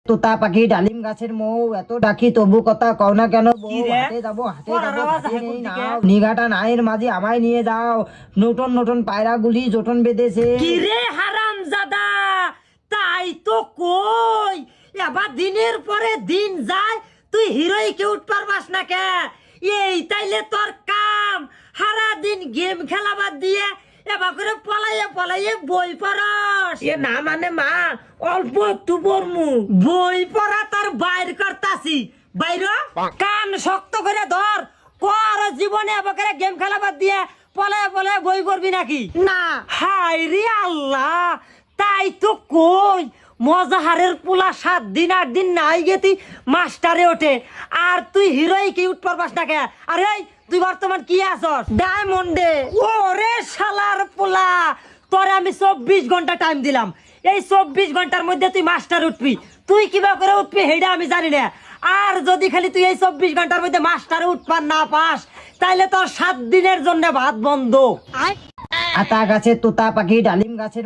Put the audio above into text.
তোতা পাখি ডালিম গাছের মৌ এত ডাকি তবু কথা কও না কেন বউ? হাটে যাবো নিগাটা নায়ের মাঝে আমায় নিয়ে যাও, নতুন নতুন পায়রা গুলি জোটন বেঁধেছে। কিরে হারাম জাদা, তাই তো কই এবার দিনের পরে দিন যায় তুই হিরোই কে উঠ পারবাস না কে? এই তাইলে তোর কাম সারা দিন গেম খেলা বাদ দিয়ে এবার করে পলাইয়ে বই পড়াস। এ না মানে মা অল্প একটু পড়মু। বই পড়া তোর বাইর করতাছি, বাইর কান শক্ত করে ধর। কর জীবনে এবার করে গেম খেলা বাদ দিয়ে পলাইয়ে বই পড়বি নাকি? না হাই রে আল্লাহ, তাই তো কই মজাহারের পোলা 7 দিন 8 দিন নাই গেতি মাস্টারে ওঠে, আর তুই হিরোই কি উঠ পারবাস না কে? আরে এই তুই বর্তমান কি আছস? ডায়মন্ডে। ওরে শালার পোলা, তোরে আমি 24 ঘন্টা টাইম দিলাম। এই 24 ঘন্টার মধ্যে তুই মাস্টার উঠবি। তুই কিবা করে উঠবি সেইটা আমি জানি না। আর যদি খালি তুই এই 24 ঘন্টার মধ্যে মাস্টারে উঠবার না পাস তাইলে তোর 7 দিনের জন্য ভাত বন্ধ। আতা গাছের তোতা পাখি ডালিম গাছের